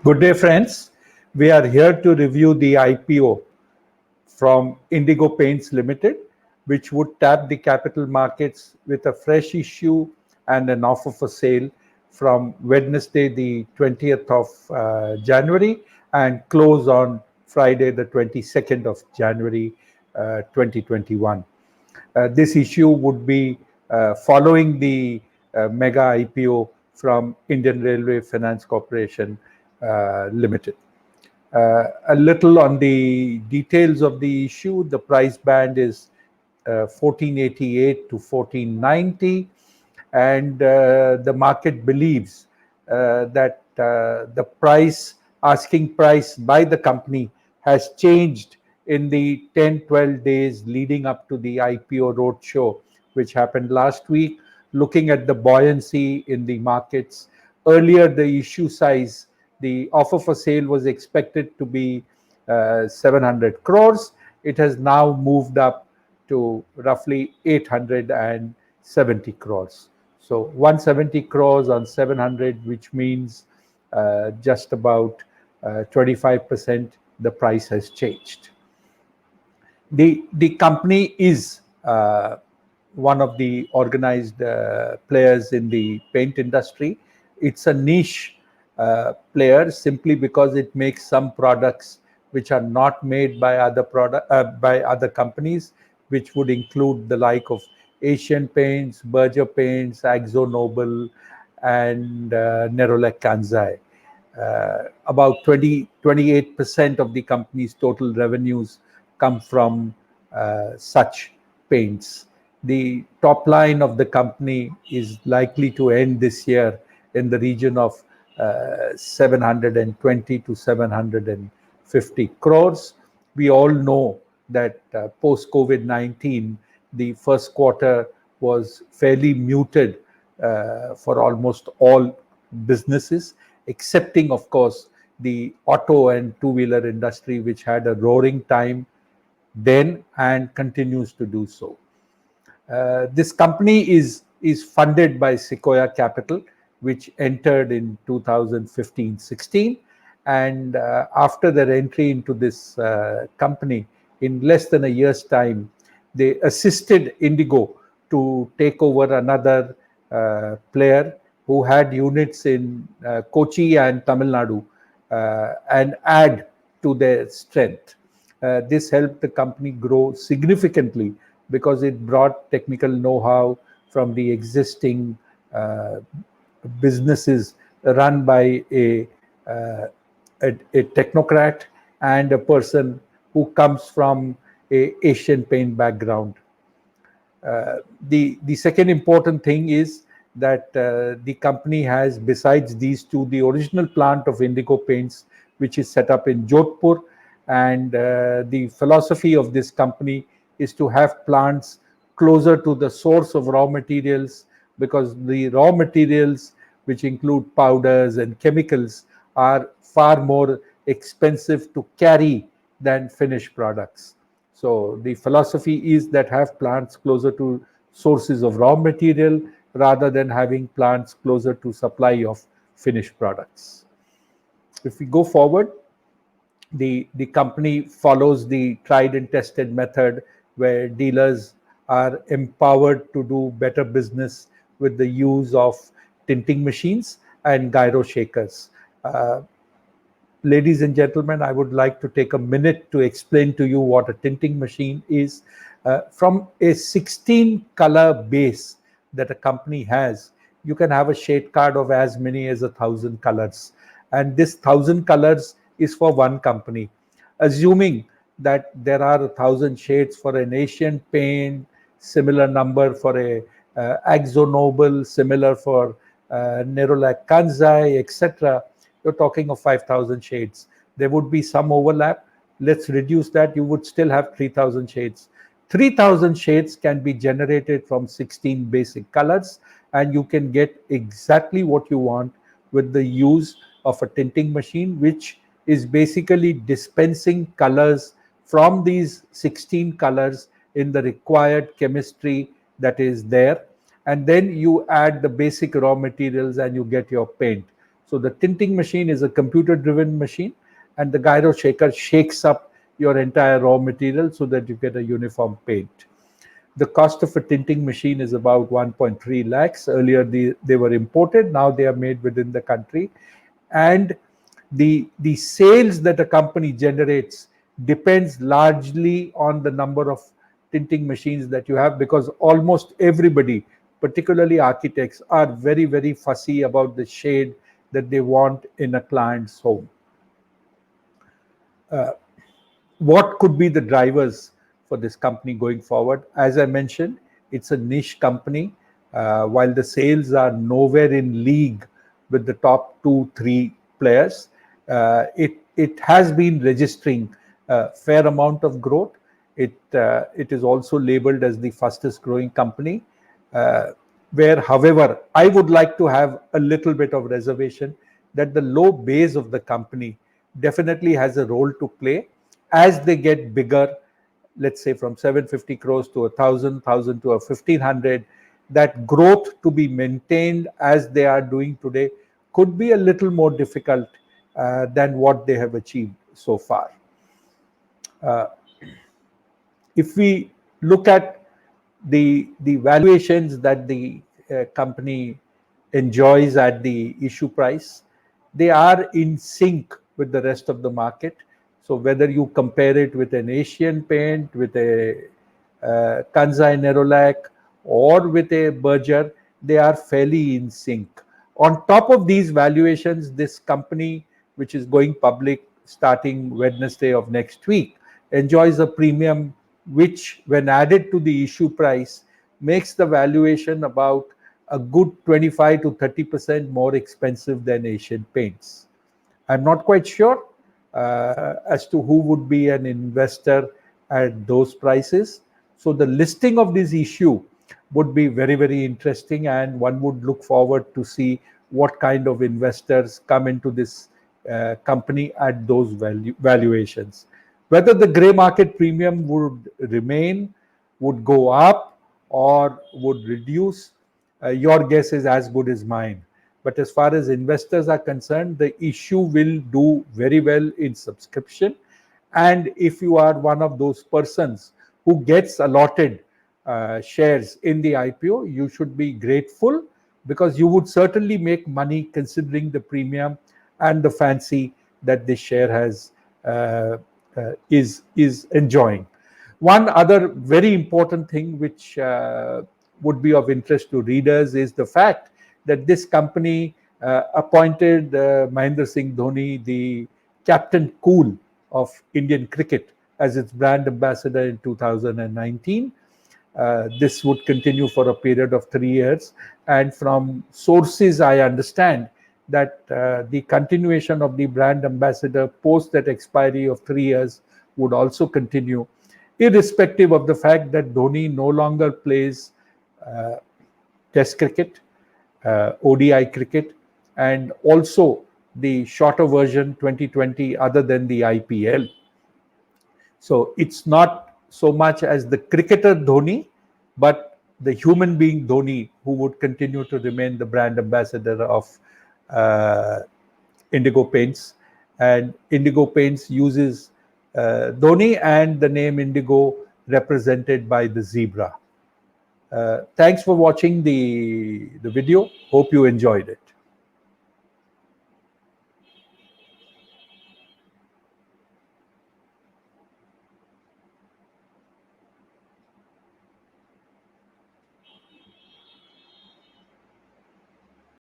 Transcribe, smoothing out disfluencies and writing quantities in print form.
Good day, friends. We are here to review the IPO from Indigo Paints Limited, which would tap the capital markets with a fresh issue and an offer for sale from Wednesday, the 20th of January, and close on Friday, the 22nd of January, 2021. This issue would be following the mega IPO from Indian Railway Finance Corporation Limited. A little on the details of the issue. The price band is 1488 to 1490, and the market believes that the asking price by the company has changed in the 10-12 days leading up to the IPO roadshow, which happened last week. Looking at the buoyancy in the markets, earlier the issue size, the offer for sale was expected to be 700 crores. It has now moved up to roughly 870 crores. So 170 crores on 700, which means just about 25% the price has changed. The company is one of the organized players in the paint industry. It's a niche player simply because it makes some products which are not made by other companies, which would include the like of Asian Paints, Berger Paints, Akzo Nobel, and Nerolac Kansai. About 28% of the company's total revenues come from such paints. The top line of the company is likely to end this year in the region of 720 to 750 crores. We all know that post-COVID-19, the first quarter was fairly muted for almost all businesses, excepting, of course, the auto and two-wheeler industry, which had a roaring time then and continues to do so. This company is funded by Sequoia Capital, which entered in 2015-16, and after their entry into this company, in less than a year's time, they assisted Indigo to take over another player who had units in Kochi and Tamil Nadu and add to their strength. This helped the company grow significantly because it brought technical know-how from the existing businesses run by a technocrat and a person who comes from a Asian paint background. The second important thing is that the company has, besides these two, the original plant of Indigo Paints, which is set up in Jodhpur, and the philosophy of this company is to have plants closer to the source of raw materials, because the raw materials, which include powders and chemicals, are far more expensive to carry than finished products. So the philosophy is that have plants closer to sources of raw material rather than having plants closer to supply of finished products. If we go forward, the company follows the tried and tested method where dealers are empowered to do better business with the use of tinting machines and gyro shakers. Ladies and gentlemen, I would like to take a minute to explain to you what a tinting machine is. From a 16 color base that a company has, you can have a shade card of as many as 1,000 colors. And this 1,000 colors is for one company. Assuming that there are 1,000 shades for an Asian Paint, similar number for a Akzo Nobel, similar for Nerolac Kansai, etc., you're talking of 5,000 shades. There would be some overlap. Let's reduce that. You would still have 3,000 shades. 3,000 shades can be generated from 16 basic colors, and you can get exactly what you want with the use of a tinting machine, which is basically dispensing colors from these 16 colors in the required chemistry that is there. And then you add the basic raw materials and you get your paint. So the tinting machine is a computer-driven machine, and the gyro shaker shakes up your entire raw material so that you get a uniform paint. The cost of a tinting machine is about 1.3 lakhs. Earlier, they were imported. Now they are made within the country. And the sales that a company generates depends largely on the number of tinting machines that you have, because almost everybody, particularly architects, are very, very fussy about the shade that they want in a client's home. What could be the drivers for this company going forward? As I mentioned, it's a niche company. While the sales are nowhere in league with the top 2-3 players, it has been registering a fair amount of growth. It is also labeled as the fastest growing company, where, however, I would like to have a little bit of reservation that the low base of the company definitely has a role to play as they get bigger. Let's say from 750 crores to 1,000 to 1,500, that growth to be maintained as they are doing today could be a little more difficult than what they have achieved so far. If we look at the valuations that the company enjoys at the issue price, they are in sync with the rest of the market. So whether you compare it with an Asian Paint, with a Kansai Nerolac, or with a Berger, they are fairly in sync. On top of these valuations, this company, which is going public starting Wednesday of next week, enjoys a premium which, when added to the issue price, makes the valuation about a good 25 to 30% more expensive than Asian Paints. I'm not quite sure as to who would be an investor at those prices. So the listing of this issue would be very, very interesting, and one would look forward to see what kind of investors come into this company at those valuations. Whether the grey market premium would remain, would go up, or would reduce, your guess is as good as mine. But as far as investors are concerned, the issue will do very well in subscription. And if you are one of those persons who gets allotted shares in the IPO, you should be grateful, because you would certainly make money considering the premium and the fancy that this share has is enjoying. One other very important thing which would be of interest to readers is the fact that this company appointed Mahendra Singh Dhoni, the Captain Cool of Indian cricket, as its brand ambassador in 2019. This would continue for a period of 3 years. And from sources, I understand that the continuation of the brand ambassador post that expiry of 3 years would also continue, irrespective of the fact that Dhoni no longer plays Test cricket, ODI cricket, and also the shorter version 2020 other than the IPL. So it's not so much as the cricketer Dhoni, but the human being Dhoni who would continue to remain the brand ambassador of Indigo Paints. And Indigo Paints uses Dhoni and the name Indigo represented by the zebra. Thanks for watching the video. Hope you enjoyed it.